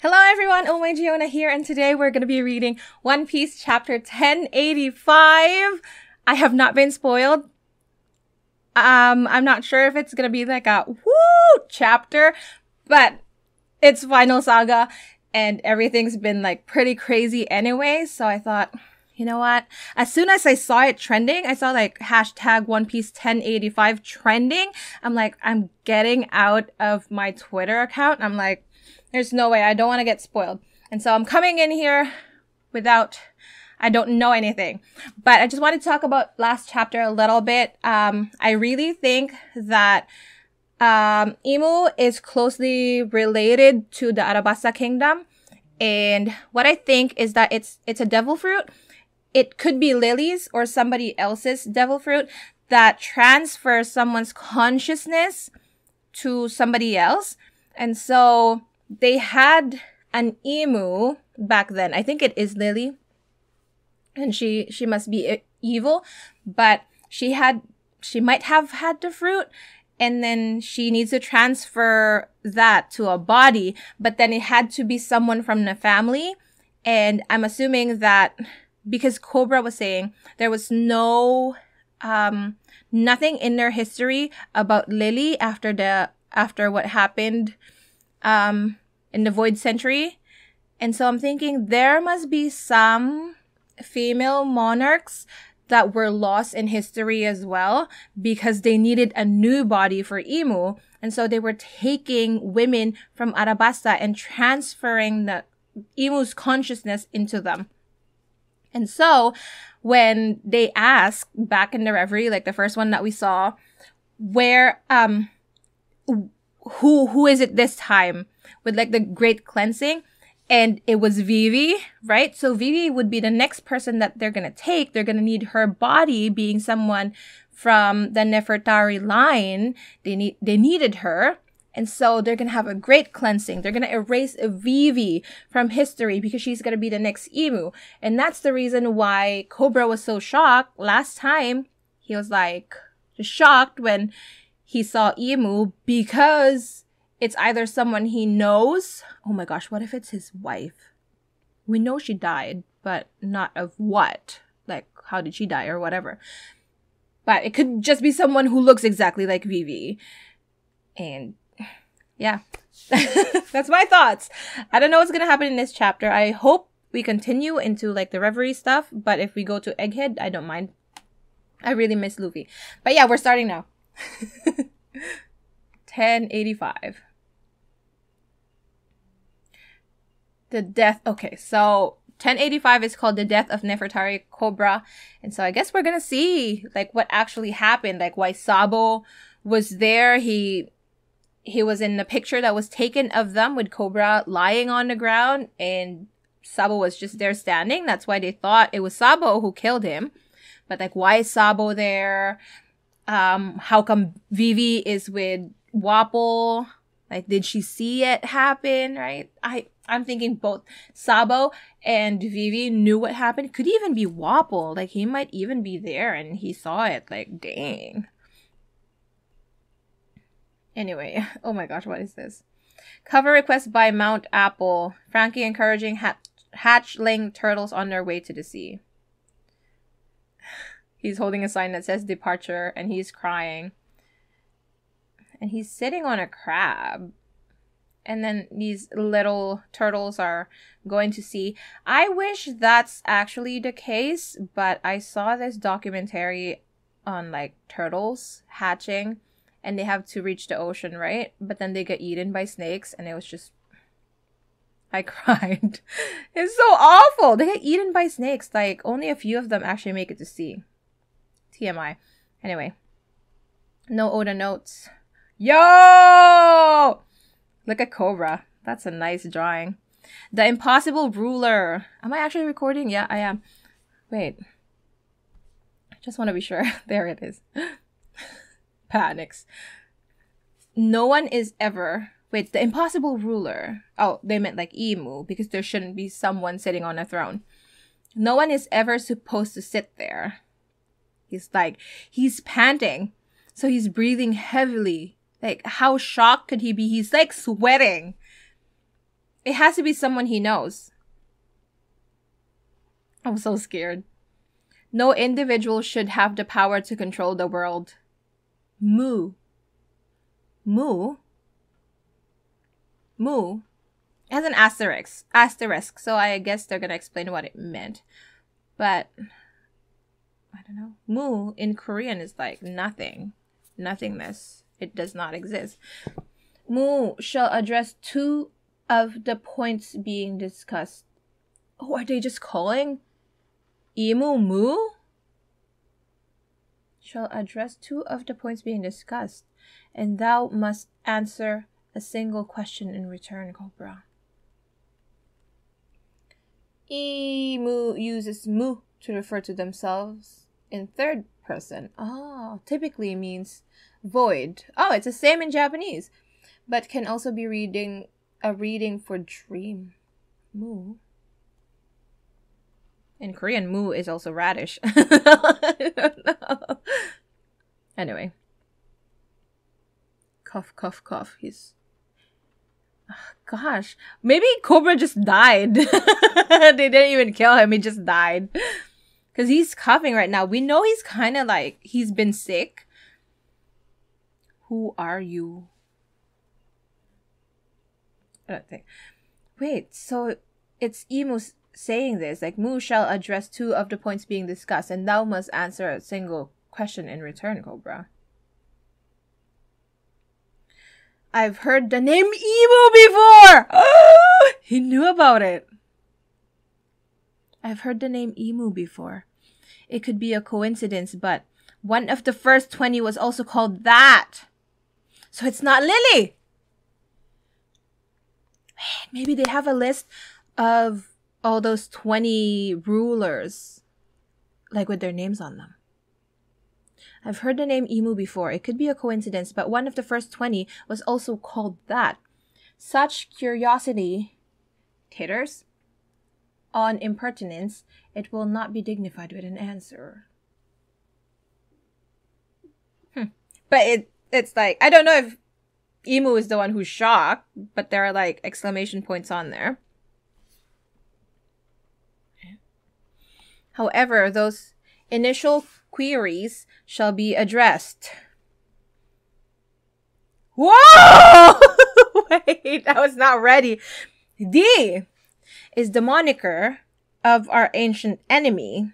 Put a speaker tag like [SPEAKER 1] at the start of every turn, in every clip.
[SPEAKER 1] Hello everyone, Oh My Giona here, and today we're going to be reading One Piece chapter 1085. I have not been spoiled. I'm not sure if it's going to be like a woo chapter, but it's Final Saga and everything's been like pretty crazy anyway, so I thought, you know what? As soon as I saw it trending, I saw like hashtag One Piece 1085 trending. I'm like, I'm getting out of my Twitter account. I'm like, there's no way. I don't want to get spoiled. And so I'm coming in here I don't know anything. But I just want to talk about last chapter a little bit. I really think that Imu is closely related to the Arabasta Kingdom. And what I think is that it's a devil fruit. It could be Lily's or somebody else's devil fruit that transfers someone's consciousness to somebody else. And so they had an Imu back then. I think it is Lily. And she must be evil, but she might have had the fruit, and then she needs to transfer that to a body, but then it had to be someone from the family. And I'm assuming that because Cobra was saying there was nothing in their history about Lily after what happened in the Void Century. And so I'm thinking there must be some female monarchs that were lost in history as well, because they needed a new body for Imu. And so they were taking women from Arabasta and transferring the Imu's consciousness into them. And so when they asked back in the Reverie, like the first one that we saw, where who is it this time with like the great cleansing? And it was Vivi, right? So Vivi would be the next person that they're going to take. They're going to need her body, being someone from the Nefertari line. They needed her. And so they're going to have a great cleansing. They're going to erase Vivi from history because she's going to be the next Imu. And that's the reason why Cobra was so shocked last time. He was like shocked when he saw Imu, because it's either someone he knows. Oh my gosh, what if it's his wife? We know she died, but not of what? Like, how did she die or whatever. But it could just be someone who looks exactly like Vivi. And yeah, that's my thoughts. I don't know what's going to happen in this chapter. I hope we continue into like the Reverie stuff. But if we go to Egghead, I don't mind. I really miss Luffy. But yeah, we're starting now. 1085. The death. Okay, so 1085 is called the death of Nefertari Cobra. And so I guess we're gonna see like what actually happened, like why Sabo was there. He was in the picture that was taken of them with Cobra lying on the ground, and Sabo was just there standing. That's why they thought it was Sabo who killed him. But like, why is Sabo there? How come Vivi is with Wapol? Like, did she see it happen, right? I'm thinking both Sabo and Vivi knew what happened. Could even be Wapol. Like, he might even be there and he saw it. Like, dang. Anyway, oh my gosh, what is this? Cover request by Mount Apple. Frankie encouraging hatchling turtles on their way to the sea. He's holding a sign that says departure, and he's crying. And he's sitting on a crab. And then these little turtles are going to sea. I wish that's actually the case, but I saw this documentary on like turtles hatching, and they have to reach the ocean, right? But then they get eaten by snakes, and it was just... I cried. It's so awful. They get eaten by snakes. Like, only a few of them actually make it to sea. TMI. Anyway. No Oda notes. Yo! Look at Cobra. That's a nice drawing. The Impossible Ruler. Am I actually recording? Yeah, I am. Wait. I just want to be sure. There it is. Panics. No one is ever... Wait, the Impossible Ruler. Oh, they meant like Imu, because there shouldn't be someone sitting on a throne. No one is ever supposed to sit there. He's panting. So he's breathing heavily. Like, how shocked could he be? He's like sweating. It has to be someone he knows. I'm so scared. No individual should have the power to control the world. Moo. Moo? Moo? It has an asterisk, so I guess they're gonna explain what it meant. But I don't know. Moo in Korean is like nothing. Nothingness. It does not exist. Moo shall address two of the points being discussed. Oh, are they just calling? Imu Moo? Shall address two of the points being discussed, and thou must answer a single question in return, Cobra. Imu uses mu to refer to themselves in third person. Oh, typically means void. Oh, it's the same in Japanese, but can also be a reading for dream. Mu. In Korean, mu is also radish. I don't know. Anyway. Cough, cough, cough. He's... Oh, gosh. Maybe Cobra just died. They didn't even kill him. He just died. Because he's coughing right now. We know he's kind of like... He's been sick. Who are you? I don't think... Wait, so it's Imu's saying this, like, Mu shall address two of the points being discussed, and thou must answer a single question in return, Cobra. I've heard the name Emu before! He knew about it. I've heard the name Emu before. It could be a coincidence, but one of the first 20 was also called that. So it's not Lily! Maybe they have a list of all those 20 rulers, like with their names on them. I've heard the name Emu before. It could be a coincidence, but one of the first 20 was also called that. Such curiosity titters on impertinence, it will not be dignified with an answer. But it's like, I don't know if Emu is the one who's shocked, but there are like exclamation points on there. However, those initial queries shall be addressed. Whoa! Wait, I was not ready. D is the moniker of our ancient enemy.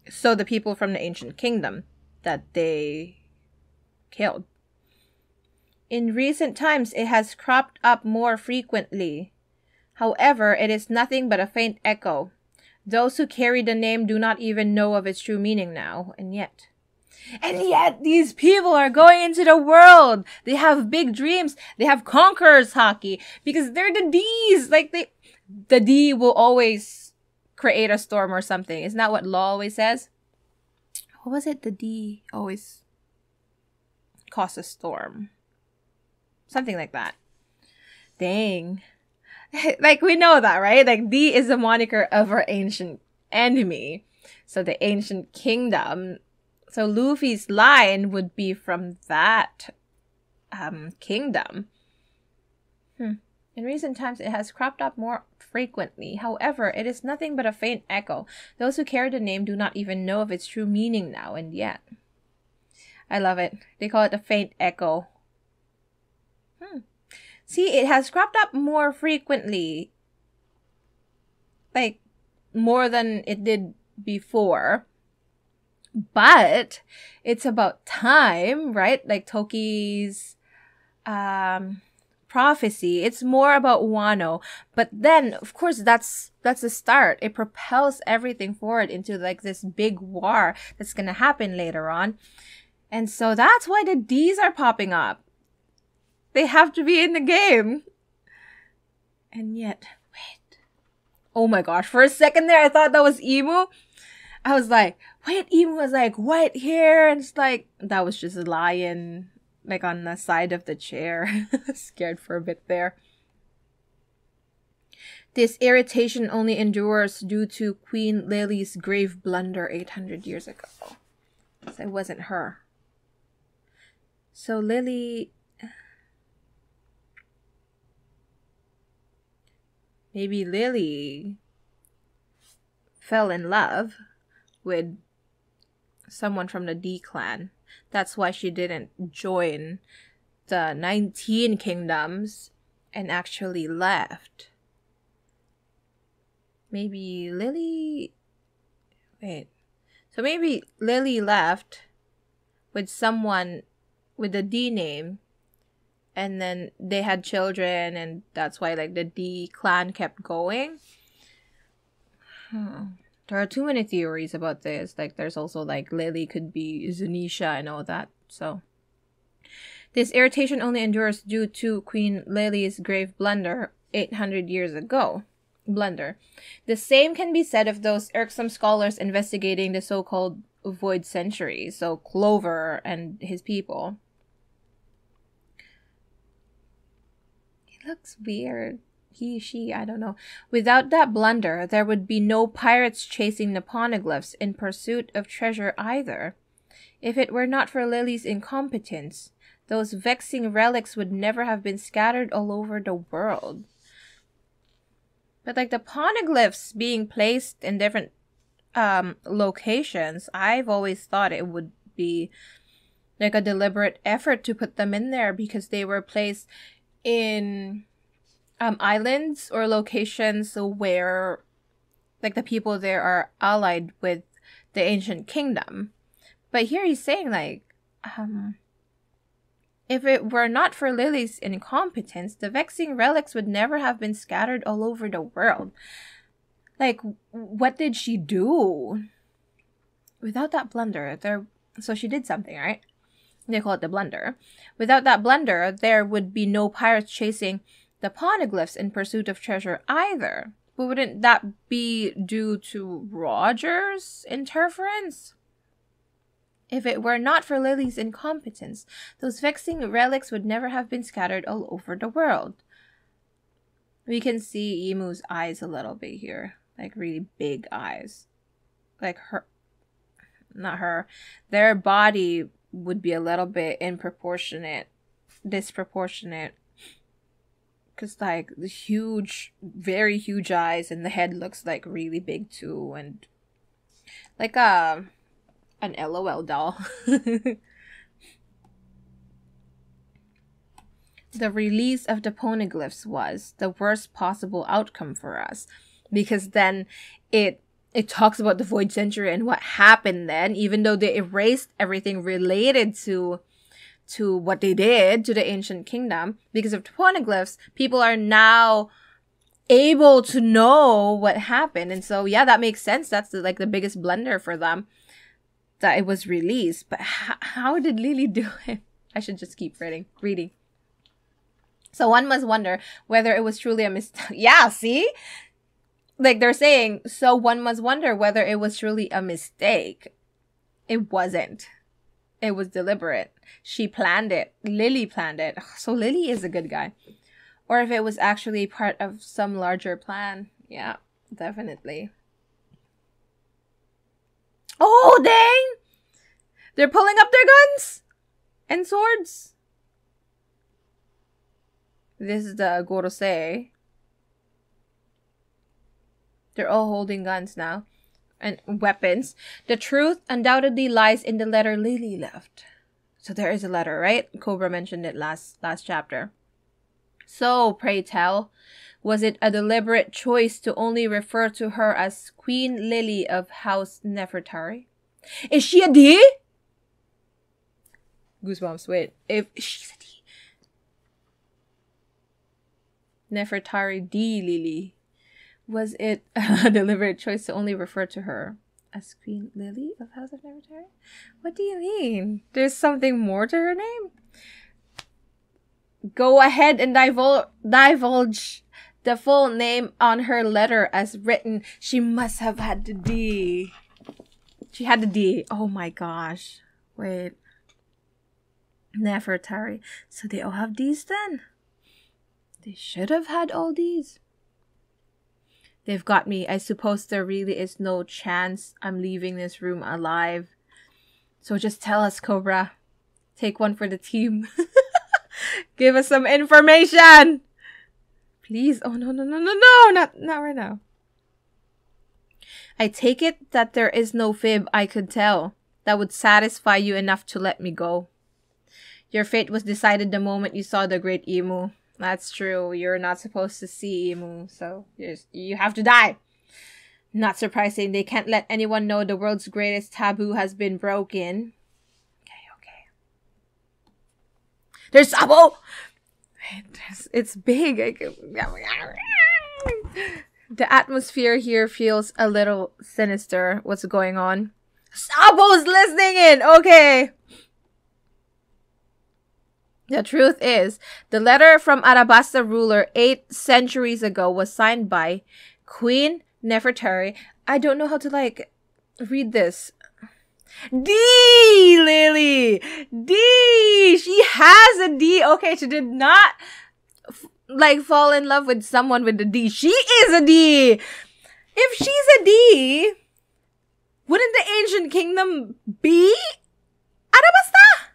[SPEAKER 1] So the people from the ancient kingdom that they killed. In recent times, it has cropped up more frequently. However, it is nothing but a faint echo. Those who carry the name do not even know of its true meaning now, and yet these people are going into the world. They have big dreams. They have conquerors hockey because they're the D's. Like the D will always create a storm or something. Isn't that what Law always says? What was it? The D always cause a storm. Something like that. Dang. Like, we know that, right? Like, D is the moniker of our ancient enemy. So, the ancient kingdom. So, Luffy's line would be from that kingdom. In recent times, it has cropped up more frequently. However, it is nothing but a faint echo. Those who carry the name do not even know of its true meaning now, and yet. I love it. They call it a faint echo. See, it has cropped up more frequently. Like, more than it did before. But, it's about time, right? Like Toki's prophecy. It's more about Wano. But then, of course, that's the start. It propels everything forward into like this big war that's gonna happen later on. And so that's why the D's are popping up. They have to be in the game. And yet, wait. Oh my gosh, for a second there, I thought that was Emu. I was like, wait, Emu was like white hair. And it's like, that was just a lion, like on the side of the chair. Scared for a bit there. This irritation only endures due to Queen Lily's grave blunder 800 years ago. So it wasn't her. So Lily... Maybe Lily fell in love with someone from the D clan. That's why she didn't join the 19 kingdoms and actually left. Maybe Lily... Wait. So maybe Lily left with someone with the D name, and then they had children, and that's why like the D clan kept going. There are too many theories about this. Like there's also like Lily could be Zanisha and all that. So this irritation only endures due to Queen Lily's grave blunder 800 years ago. The same can be said of those irksome scholars investigating the so-called Void Century, so Clover and his people. He looks weird. He, she, I don't know. Without that blunder, there would be no pirates chasing the poneglyphs in pursuit of treasure either. If it were not for Lily's incompetence, those vexing relics would never have been scattered all over the world. But like the poneglyphs being placed in different locations, I've always thought it would be like a deliberate effort to put them in there because they were placed in islands or locations where like the people there are allied with the ancient kingdom. But here he's saying like if it were not for Lily's incompetence, the vexing relics would never have been scattered all over the world. Like, what did she do? Without that blunder, so she did something, right? They call it the blunder. Without that blunder, there would be no pirates chasing the poneglyphs in pursuit of treasure either. But wouldn't that be due to Roger's interference? If it were not for Lily's incompetence, those vexing relics would never have been scattered all over the world. We can see Emu's eyes a little bit here. Like really big eyes. Like their body would be a little bit disproportionate. Because like the huge, very huge eyes, and the head looks like really big too. And like an LOL doll. The release of the poneglyphs was the worst possible outcome for us, because then it talks about the Void Century and what happened then, even though they erased everything related to what they did to the ancient kingdom. Because of the poneglyphs, people are now able to know what happened, and so yeah, that makes sense. That's the biggest blunder for them, that it was released. But how did Lily do it? I should just keep reading. So one must wonder whether it was truly a mistake. Yeah, see? Like they're saying, so one must wonder whether it was truly a mistake. It wasn't. It was deliberate. She planned it. Lily planned it. So Lily is a good guy. Or if it was actually part of some larger plan. Yeah, definitely. Oh, dang! They're pulling up their guns and swords. This is the Gorosei. They're all holding guns now. And weapons. The truth undoubtedly lies in the letter Lily left. So there is a letter, right? Cobra mentioned it last chapter. So, pray tell, was it a deliberate choice to only refer to her as Queen Lily of House Nefertari? Is she a D? Goosebumps, wait. If she's a D. Nefertari D. Lily. Was it a deliberate choice to only refer to her as Queen Lily of House of Nefertari? What do you mean? There's something more to her name? Go ahead and divulge the full name on her letter as written. She must have had the D. She had the D. Oh my gosh. Wait. Nefertari. So they all have D's then? They should have had all D's. They've got me. I suppose there really is no chance I'm leaving this room alive. So just tell us, Cobra. Take one for the team. Give us some information. Please. Oh, no, no, no, no, no. Not right now. I take it that there is no fib I could tell that would satisfy you enough to let me go. Your fate was decided the moment you saw the great emu. That's true. You're not supposed to see emu, so you have to die. Not surprising. They can't let anyone know the world's greatest taboo has been broken. Okay. There's Sabo! It's big. The atmosphere here feels a little sinister. What's going on? Sabo's listening in! Okay. The truth is, the letter from Arabasta ruler 8 centuries ago was signed by Queen Nefertari. I don't know how to, read this. D, Lily! D! She has a D! Okay, she did not, fall in love with someone with a D. She is a D! If she's a D, wouldn't the ancient kingdom be Arabasta?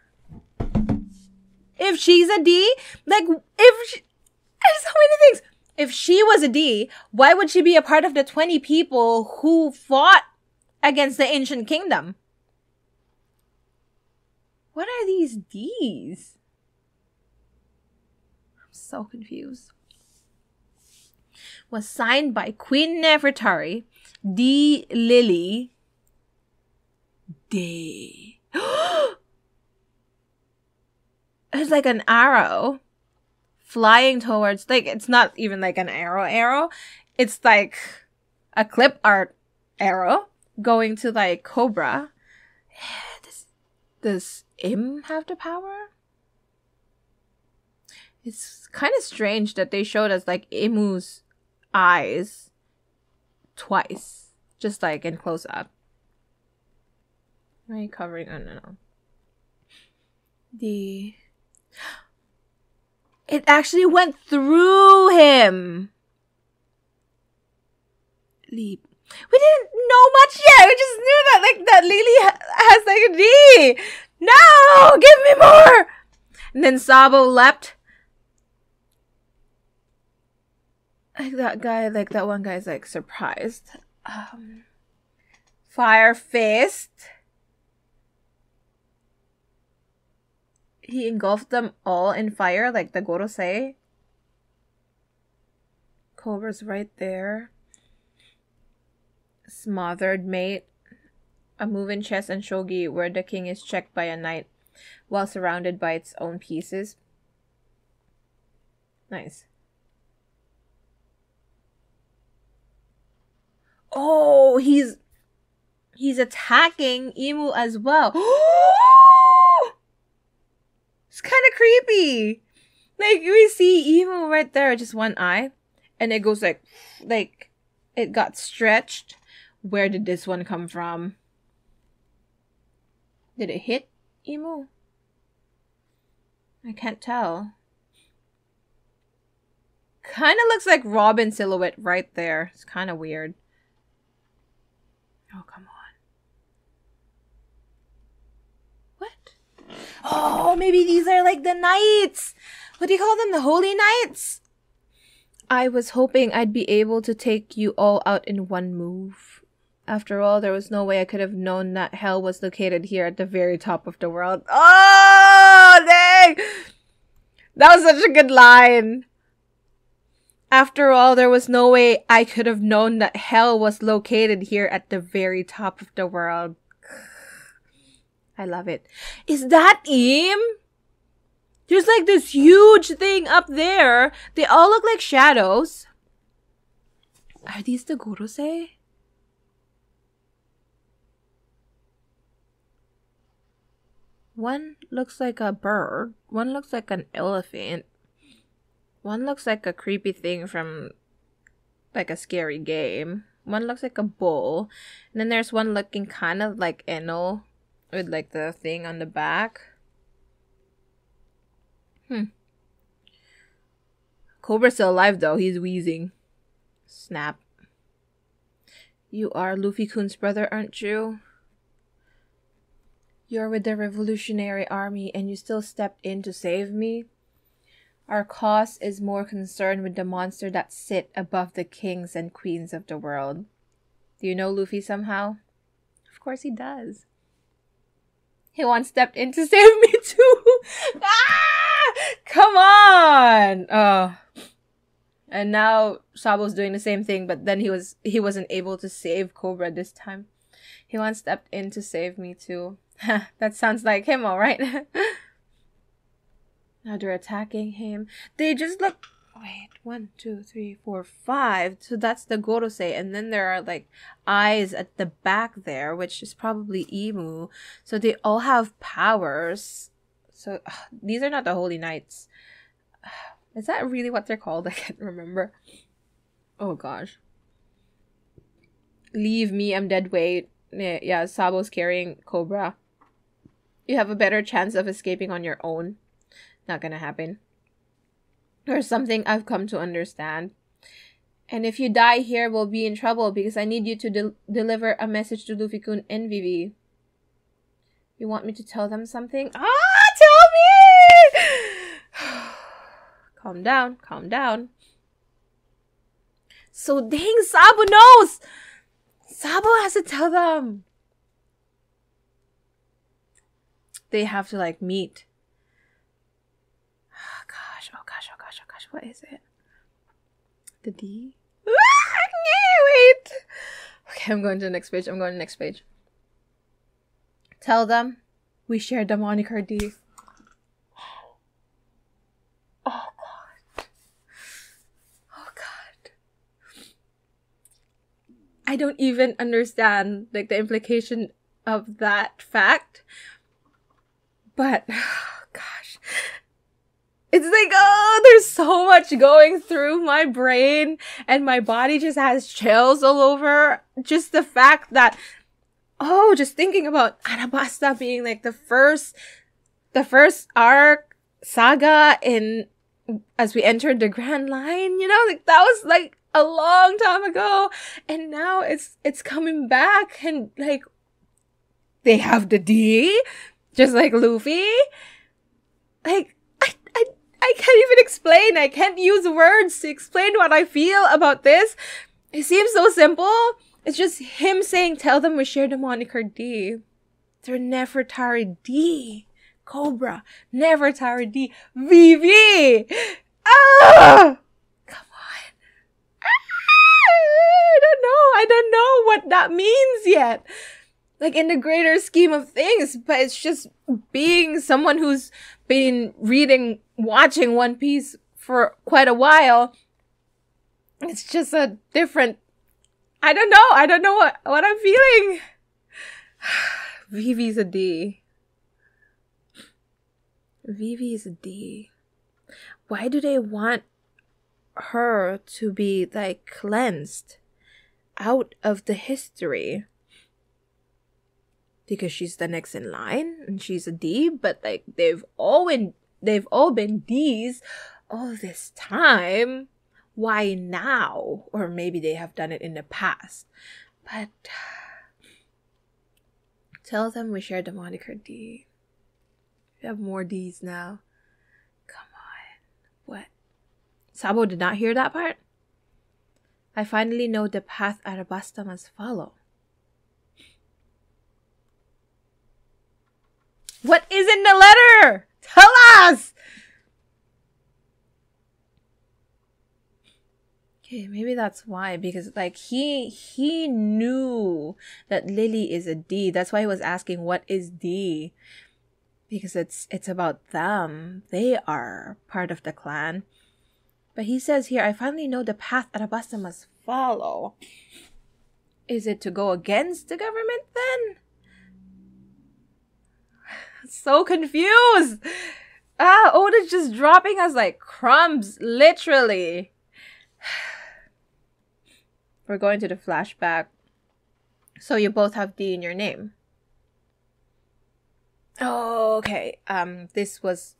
[SPEAKER 1] If she's a D, there's so many things. If she was a D, why would she be a part of the 20 people who fought against the ancient kingdom? What are these Ds? I'm so confused. Was signed by Queen Nefertari, D. Lily, D. It's like an arrow flying towards, it's not even like an arrow. It's like a clip art arrow going to Cobra. Does Im have the power? It's kind of strange that they showed us Imu's eyes twice, just in close up. Are you covering? Oh, no. It actually went through him. Leap. We didn't know much yet. We just knew that Lily has a D. No, give me more. And then Sabo leapt. That one guy's surprised. Fire Fist. He engulfed them all in fire, like the Gorosei. Cobra's right there. Smothered mate. A move in chess and shogi where the king is checked by a knight while surrounded by its own pieces. Nice. Oh, he's attacking Emu as well. It's kind of creepy. We see Emu right there, just one eye. And it goes it got stretched. Where did this one come from? Did it hit Emu? I can't tell. Kind of looks like Robin silhouette right there. It's kind of weird. Oh, come on. What? Oh, maybe these are the knights. What do you call them? The holy knights? I was hoping I'd be able to take you all out in one move. After all, there was no way I could have known that hell was located here at the very top of the world. Oh, dang! That was such a good line. After all, there was no way I could have known that hell was located here at the very top of the world. I love it. Is that Im? There's this huge thing up there. They all look like shadows. Are these the Gorosei? One looks like a bird. One looks like an elephant. One looks like a creepy thing from a scary game. One looks like a bull. And then there's one looking kind of like Enel with the thing on the back. Cobra's still alive though. He's wheezing. Snap. You are Luffy-kun's brother, aren't you? You're with the Revolutionary Army and you still stepped in to save me? Our cause is more concerned with the monster that sit above the kings and queens of the world. Do you know Luffy somehow? Of course he does. He once stepped in to save me too. Ah! Come on! Oh. And now Sabo's doing the same thing, but then he wasn't able to save Cobra this time. He once stepped in to save me too. That sounds like him, alright? Now they're attacking him. They just look... Wait, 1, 2, 3, 4, 5. So that's the Gorosei. And then there are like eyes at the back there, which is probably Emu. So they all have powers. So these are not the Holy Knights. Is that really what they're called? I can't remember. Oh gosh. Leave me, I'm dead weight. Yeah, Sabo's carrying Cobra. You have a better chance of escaping on your own. Not gonna happen. There's something I've come to understand. And if you die here, we'll be in trouble because I need you to deliver a message to Luffy-kun and Vivi. You want me to tell them something? Ah, tell me! Calm down, calm down. So dang, Sabo knows! Sabo has to tell them. They have to like meet. What is it? The D? Wait! Okay, I'm going to the next page. Tell them we share the moniker D. Oh God. Oh God. I don't even understand like the implication of that fact. But gosh. It's like, oh, there's so much going through my brain and my body just has chills all over. Just the fact that, oh, just thinking about Arabasta being like the first arc saga as we entered the Grand Line, you know, like that was like a long time ago. And now it's coming back and like they have the D, just like Luffy. Like, I can't even explain. I can't use words to explain what I feel about this. It seems so simple. It's just him saying, tell them we share the moniker D. They're Nefertari D. Cobra. Nefertari D. Vivi! Ah! Come on. I don't know what that means yet. Like in the greater scheme of things, but it's just being someone who's been watching One Piece for quite a while. It's just a different, I don't know what I'm feeling. Vivi's a D. Vivi is a D. Why do they want her to be like cleansed out of the history? Because she's the next in line and she's a D, but like they've all been D's all this time. Why now? Or maybe they have done it in the past. But tell them we share the moniker D. We have more D's now. Come on. What? Sabo did not hear that part? I finally know the path Arabasta must follow. What is in the letter? Tell us! Okay, maybe that's why. Because, like, he knew that Lily is a D. That's why he was asking, what is D? Because it's about them. They are part of the clan. But he says here, I finally know the path Arabasta must follow. Is it to go against the government then? So confused. Oda's just dropping us like crumbs, literally. We're going to the flashback. So you both have D in your name. Oh, okay. This was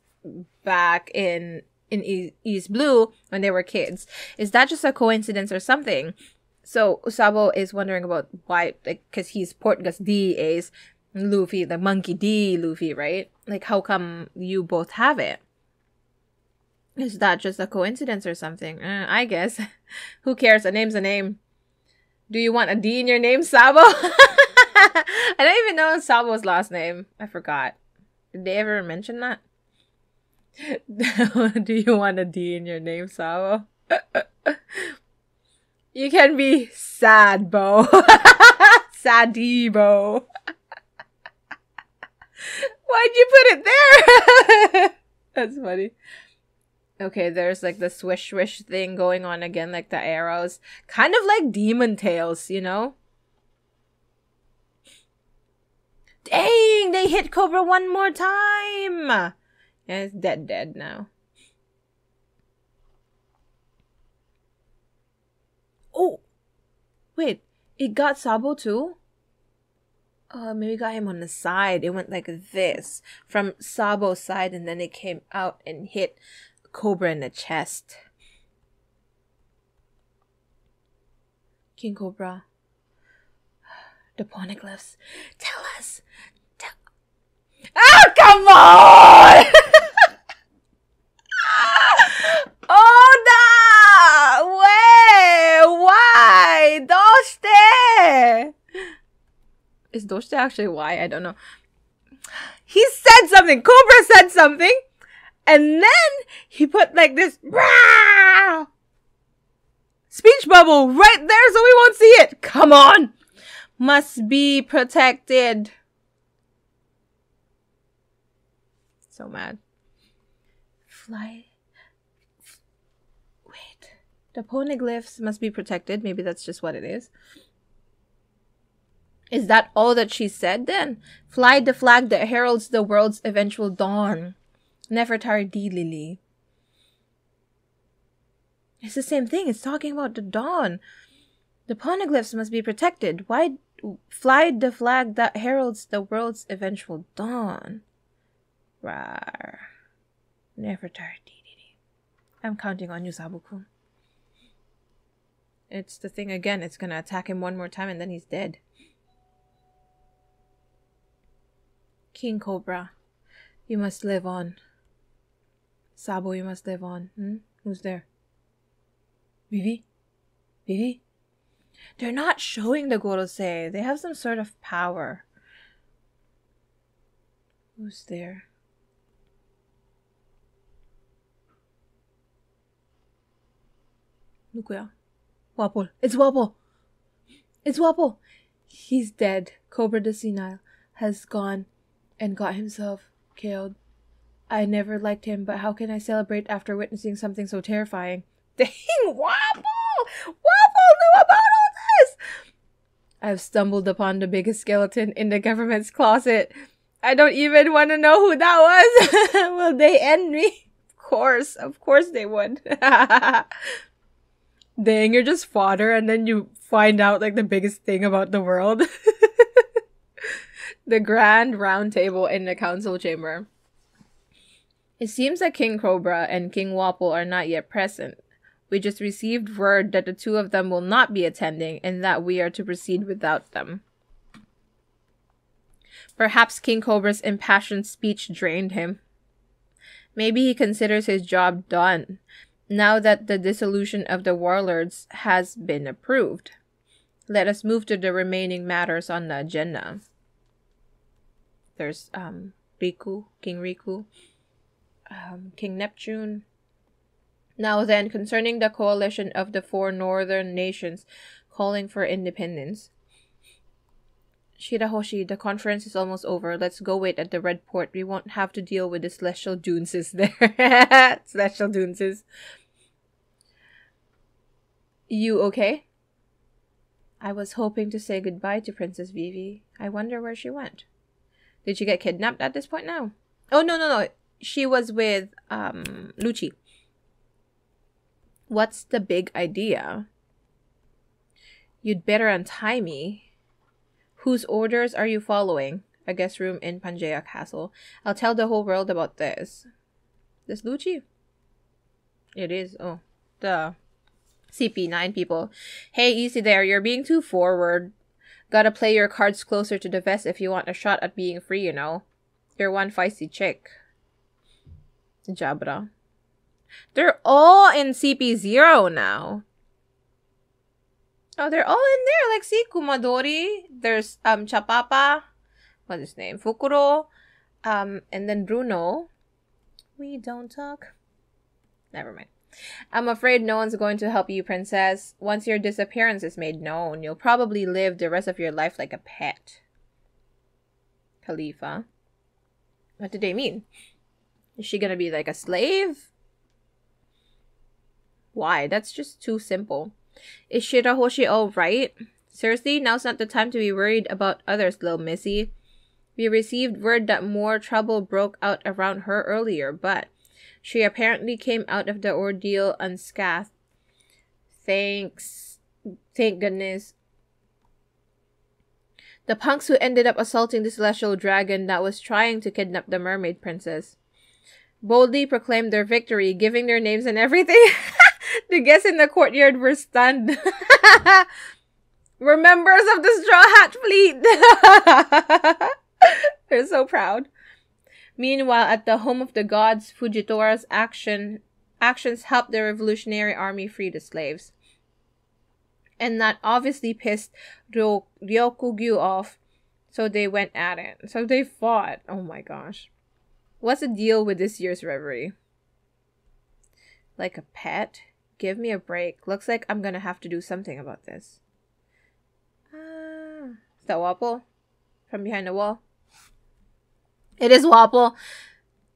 [SPEAKER 1] back in East Blue when they were kids. Is that just a coincidence or something? So Usabo is wondering about why, like, because he's Portgas D Ace. Luffy, the Monkey D Luffy, right? Like, how come you both have it? Is that just a coincidence or something? I guess. Who cares? A name's a name. Do you want a D in your name, Sabo? I don't even know Sabo's last name. I forgot. Did they ever mention that? Do you want a D in your name, Sabo? You can be Sadbo. Sadibo. Why'd you put it there? That's funny. Okay, there's like the swish swish thing going on again, like the arrows. Kind of like demon tails, you know? Dang, they hit Cobra one more time. Yeah, it's dead now. Oh, wait, it got Sabo too? Maybe got him on the side. It went like this from Sabo's side, and then it came out and hit Cobra in the chest. King Cobra. The poneglyphs. Tell us. Oh, come on! Oh, no! Wait! Why? Doshite! Is Doshite actually why? I don't know. He said something. Cobra said something. And then he put like this speech bubble right there so we won't see it. Come on. Must be protected. So mad. Fly. Wait. The poneglyphs must be protected. Maybe that's just what it is. Is that all that she said then? Fly the flag that heralds the world's eventual dawn. Nefertari Lily. It's the same thing. It's talking about the dawn. The poneglyphs must be protected. Why fly the flag that heralds the world's eventual dawn? Rawr. Nefertari Lily. I'm counting on you, Sabu-kun. It's the thing again. It's gonna attack him one more time and then he's dead. King Cobra, you must live on. Sabo, you must live on. Who's there? Vivi? Vivi? They're not showing the Gorosei. They have some sort of power. Who's there? Nukuya. Wapol. It's Wapol. It's Wapol. He's dead. Cobra the Senile has gone and got himself killed. I never liked him, but how can I celebrate after witnessing something so terrifying? Dang, Wapol! Wapol knew about all this! I've stumbled upon the biggest skeleton in the government's closet. I don't even want to know who that was. Will they end me? Of course they would. Dang, you're just fodder and then you find out like the biggest thing about the world. The grand round table in the council chamber. It seems that King Cobra and King Wapol are not yet present. We just received word that the two of them will not be attending and that we are to proceed without them. Perhaps King Cobra's impassioned speech drained him. Maybe he considers his job done, now that the dissolution of the warlords has been approved. Let us move to the remaining matters on the agenda. There's Riku, King Riku, King Neptune. Now then, concerning the coalition of the 4 northern nations calling for independence. Shirahoshi, the conference is almost over. Let's go wait at the Red Port. We won't have to deal with the celestial dunces there. Celestial dunces. You okay? I was hoping to say goodbye to Princess Vivi. I wonder where she went. Did she get kidnapped at this point now? Oh, no. She was with, Lucci. What's the big idea? You'd better untie me. Whose orders are you following? A guest room in Pangaea Castle. I'll tell the whole world about this. This Lucci? It is. Oh, the CP9 people. Hey, easy there. You're being too forward. Gotta play your cards closer to the vest if you want a shot at being free, you know. You're one feisty chick. Jabra. They're all in CP0 now. Oh, they're all in there. Like, see, Kumadori. There's Chapapa. What's his name? Fukuro. And then Bruno. We don't talk. Never mind. I'm afraid no one's going to help you, princess. Once your disappearance is made known, you'll probably live the rest of your life like a pet. Khalifa. What did they mean? Is she gonna be like a slave? Why? That's just too simple. Is Shirahoshi alright? Seriously, now's not the time to be worried about others, little missy. We received word that more trouble broke out around her earlier, but she apparently came out of the ordeal unscathed. Thank goodness. The punks who ended up assaulting the celestial dragon that was trying to kidnap the mermaid princess boldly proclaimed their victory, giving their names and everything. The guests in the courtyard were stunned. We're members of the Straw Hat Fleet. They're so proud. Meanwhile, at the home of the gods, Fujitora's actions helped the revolutionary army free the slaves. And that obviously pissed Ryokugyu off, so they went at it. So they fought. Oh my gosh. What's the deal with this year's reverie? Like a pet? Give me a break. Looks like I'm gonna have to do something about this. Is that Wapple? From behind the wall? It is Wapple.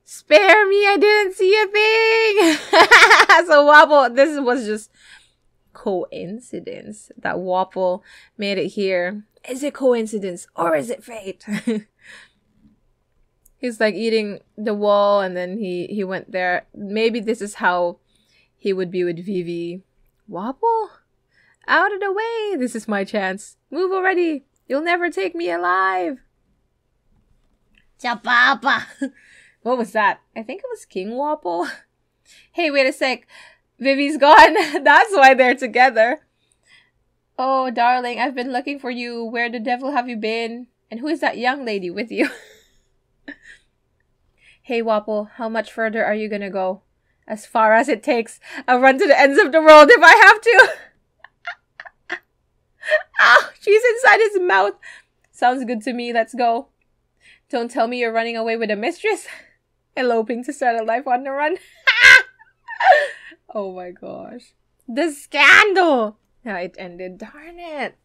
[SPEAKER 1] Spare me, I didn't see a thing. So Wapple, this was just coincidence that Wapple made it here. Is it coincidence or is it fate? He's like eating the wall and then he went there. Maybe this is how he would be with Vivi. Wapple? Out of the way. This is my chance. Move already. You'll never take me alive. Chapapa. What was that? I think it was King Wapple. Hey, wait a sec. Vivi's gone. That's why they're together. Oh, darling, I've been looking for you. Where the devil have you been? And who is that young lady with you? Hey, Wapple, how much further are you gonna go? As far as it takes. I'll run to the ends of the world if I have to. Ah, she's inside his mouth. Sounds good to me. Let's go. Don't tell me you're running away with a mistress. Eloping to start a life on the run. Oh my gosh. The scandal! Now it ended. Darn it.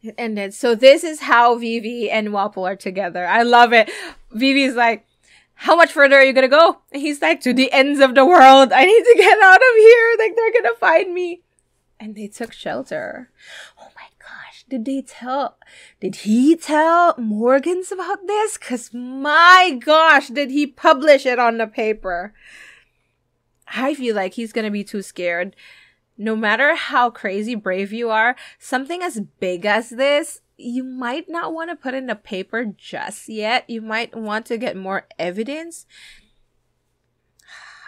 [SPEAKER 1] It ended. So this is how Vivi and Wapple are together. I love it. Vivi's like, how much further are you gonna go? And he's like, to the ends of the world. I need to get out of here. Like, they're gonna find me. And they took shelter. Oh my gosh. Did he tell Morgans about this? Because my gosh, did he publish it on the paper? I feel like he's gonna be too scared. No matter how crazy brave you are, something as big as this, you might not want to put in the paper just yet. You might want to get more evidence.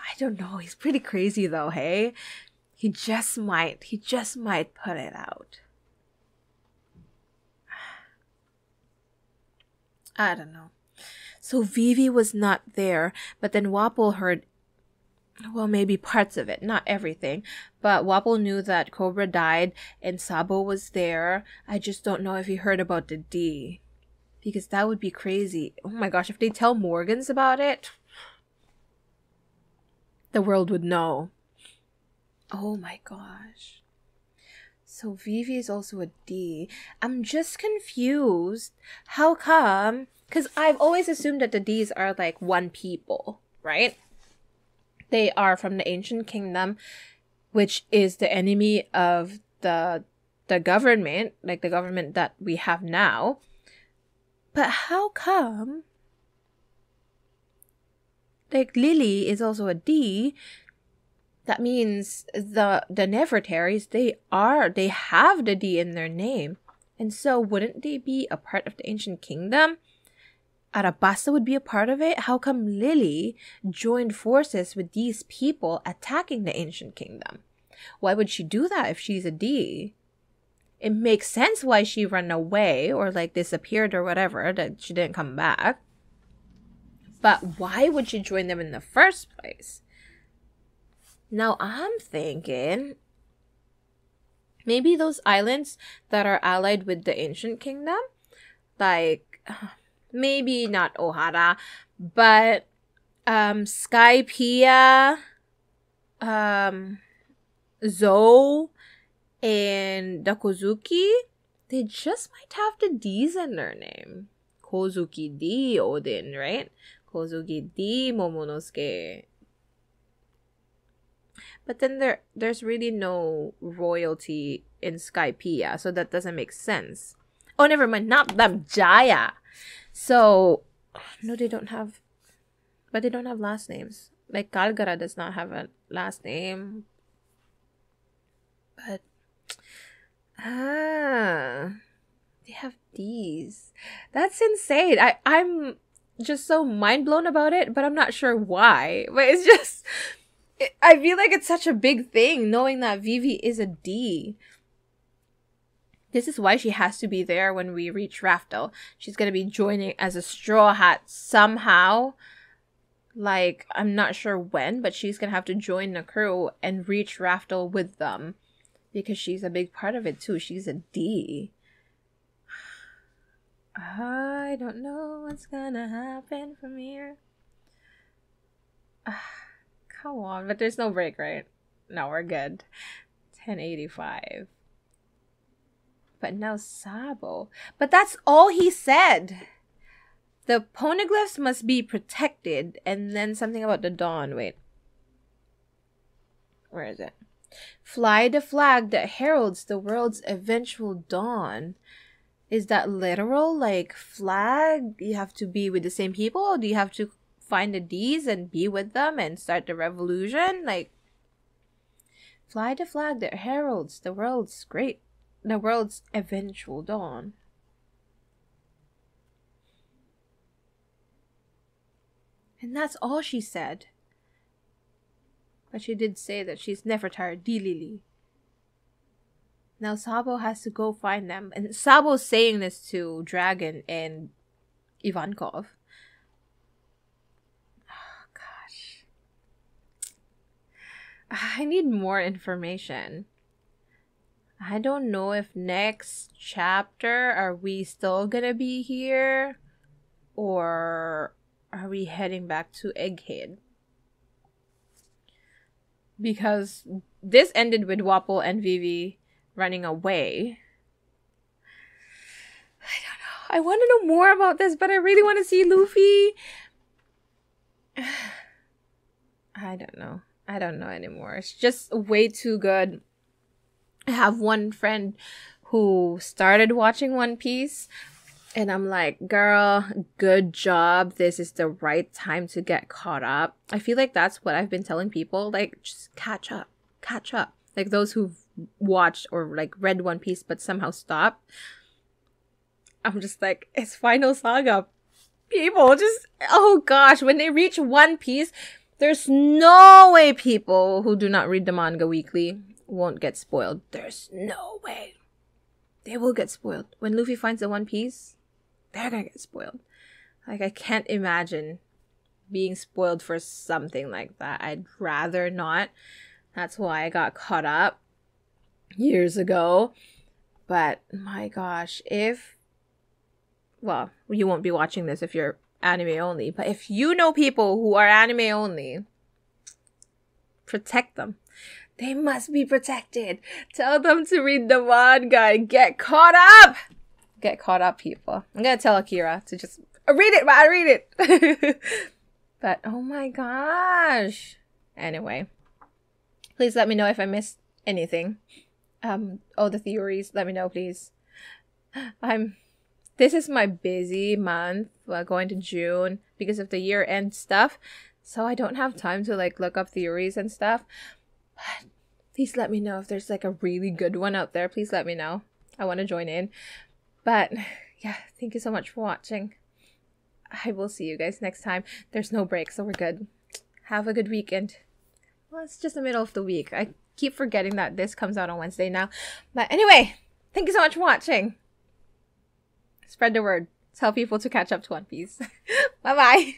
[SPEAKER 1] I don't know. He's pretty crazy though, hey? He just might put it out. I don't know. So Vivi was not there, but then Wapple heard, well, maybe parts of it, not everything. But Wapple knew that Cobra died and Sabo was there. I just don't know if he heard about the D. Because that would be crazy. Oh my gosh, if they tell Morgans about it, the world would know. Oh my gosh. So Vivi is also a D. I'm just confused. How come? Because I've always assumed that the Ds are like one people, right? They are from the ancient kingdom, which is the enemy of the government, like the government that we have now. But how come, like, Lily is also a D? That means the Nefertaris, they have the D in their name. And so wouldn't they be a part of the ancient kingdom? Arabasta would be a part of it? How come Lily joined forces with these people attacking the ancient kingdom? Why would she do that if she's a D? It makes sense why she ran away or like disappeared or whatever, that she didn't come back. But why would she join them in the first place? Now I'm thinking maybe those islands that are allied with the ancient kingdom, like maybe not Ohara, but Skypiea, Zou, and Dakozuki, they just might have the D's in their name. Kozuki D Odin, right? Kozuki D Momonosuke. But then there's really no royalty in Skypiea, so that doesn't make sense. Oh, never mind, not them, Jaya. So, no, they don't have, but they don't have last names. Like, Kalgara does not have a last name. But, they have these. That's insane. I'm just so mind blown about it, but I'm not sure why. But it's just, I feel like it's such a big thing knowing that Vivi is a D. This is why she has to be there when we reach Raftel. She's going to be joining as a Straw Hat somehow. Like, I'm not sure when, but she's going to have to join the crew and reach Raftel with them. Because she's a big part of it too. She's a D. I don't know what's gonna happen from here. Come on, but there's no break, right? No, we're good. 1085. But now Sabo. But that's all he said. The poneglyphs must be protected. And then something about the dawn. Wait. Where is it? Fly the flag that heralds the world's eventual dawn. Is that literal? Like, flag? You have to be with the same people? Or do you have to find the D's and be with them and start the revolution? Like, fly the flag that heralds the world's eventual dawn. And that's all she said. But she did say that she's Nefertari Dilili. Now Sabo has to go find them. And Sabo's saying this to Dragon and Ivankov. Oh, gosh. I need more information. I don't know if next chapter are we still gonna be here? Or are we heading back to Egghead? Because this ended with Wapol and Vivi running away. I don't know. I want to know more about this, but I really want to see Luffy. I don't know. I don't know anymore. It's just way too good. I have one friend who started watching One Piece, and I'm like, girl, good job. This is the right time to get caught up. I feel like that's what I've been telling people. Like, just catch up. Catch up. Like, those who've watched or, like, read One Piece but somehow stopped. I'm just like, it's Final Saga. People, just, oh gosh. When they reach One Piece, there's no way people who do not read the manga weekly won't get spoiled. There's no way. They will get spoiled. When Luffy finds the One Piece, they're gonna get spoiled. Like, I can't imagine being spoiled for something like that. I'd rather not. That's why I got caught up years ago. But, my gosh, well, you won't be watching this if you're anime only. But if you know people who are anime only, protect them. They must be protected. Tell them to read the manga. Get caught up. Get caught up, people. I'm gonna tell Akira to just read it, man. Read it. But oh my gosh. Anyway, please let me know if I missed anything. All the theories. Let me know, please. This is my busy month. Going to June because of the year-end stuff. So I don't have time to like look up theories and stuff. But please let me know if there's like a really good one out there. Please let me know. I want to join in. But yeah, thank you so much for watching. I will see you guys next time. There's no break, so we're good. Have a good weekend. Well, it's just the middle of the week. I keep forgetting that this comes out on Wednesday now. But anyway, thank you so much for watching. Spread the word. Tell people to catch up to One Piece. Bye-bye.